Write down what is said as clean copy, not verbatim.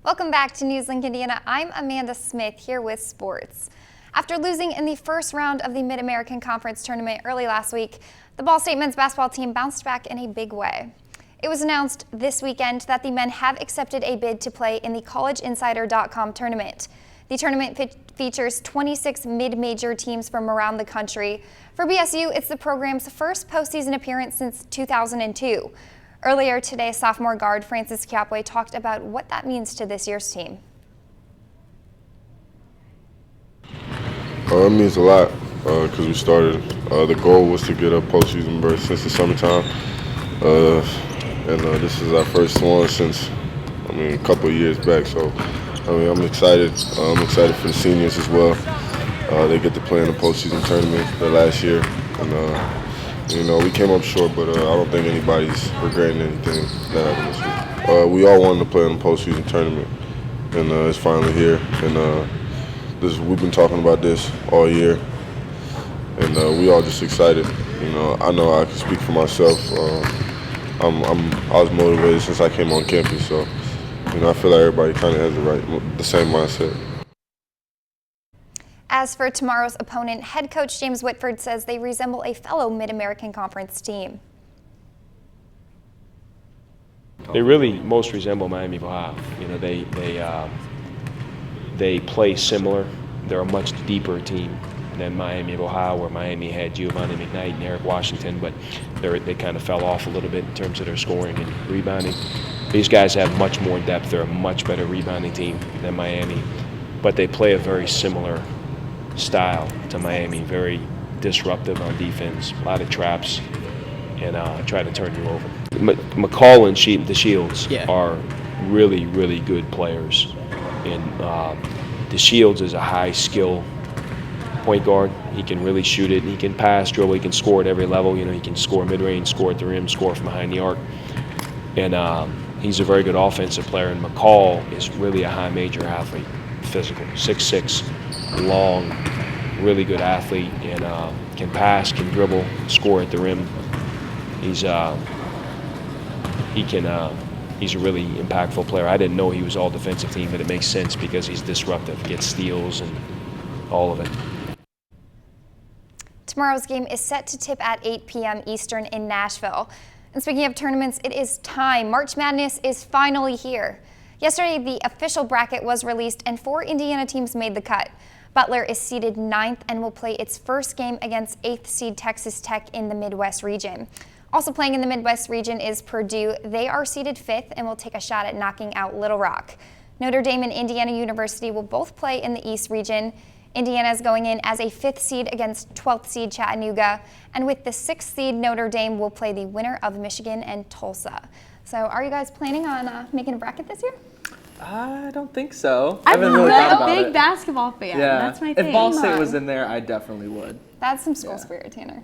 Welcome back to NewsLink Indiana. I'm Amanda Smith here with sports. After losing in the first round of the Mid-American Conference tournament early last week, the Ball State men's basketball team bounced back in a big way. It was announced this weekend that the men have accepted a bid to play in the collegeinsider.com tournament. The tournament features 26 mid-major teams from around the country. For BSU, it's the program's first postseason appearance since 2002. Earlier today, sophomore guard Francis Capway talked about what that means to this year's team. It means a lot because we started. The goal was to get a postseason berth since the summertime, and this is our first one since a couple of years back. So I'm excited. I'm excited for the seniors as well. They get to play in the postseason tournament the last year, and we came up short, but I don't think anybody's regretting anything that happened this year. We all wanted to play in the postseason tournament, and it's finally here. And we've been talking about this all year, and we all just excited. I know I can speak for myself. I was motivated since I came on campus, so I feel like everybody kind of has the same mindset. As for tomorrow's opponent, head coach James Whitford says they resemble a fellow Mid-American Conference team. They really most resemble Miami of Ohio. They play similar. They're a much deeper team than Miami of Ohio, where Miami had Giovanni McKnight and Eric Washington, but they kind of fell off a little bit in terms of their scoring and rebounding. These guys have much more depth. They're a much better rebounding team than Miami, but they play a very similar style to Miami, very disruptive on defense, a lot of traps, and try to turn you over. McCall and DeShields are really, really good players. And DeShields is a high skill point guard. He can really shoot it. He can pass, dribble. He can score at every level. He can score mid-range, score at the rim, score from behind the arc. And he's a very good offensive player. And McCall is really a high major athlete, physical, 6'6", long, really good athlete, and can pass, can dribble, score at the rim. He's a really impactful player. I didn't know he was all defensive team, but it makes sense because he's disruptive, gets steals and all of it. Tomorrow's game is set to tip at 8 p.m. Eastern in Nashville. And speaking of tournaments, it is time. March Madness is finally here. Yesterday, the official bracket was released and 4 Indiana teams made the cut. Butler is seeded 9th and will play its first game against 8th seed Texas Tech in the Midwest region. Also playing in the Midwest region is Purdue. They are seeded 5th and will take a shot at knocking out Little Rock. Notre Dame and Indiana University will both play in the East region. Indiana is going in as a 5th seed against 12th seed Chattanooga. And with the 6th seed, Notre Dame will play the winner of Michigan and Tulsa. So are you guys planning on making a bracket this year? I don't think so. I'm haven't really thought about a big it. basketball fan. Yeah. That's my thing. If Ball State was in there, I definitely would. That's some school spirit, Tanner.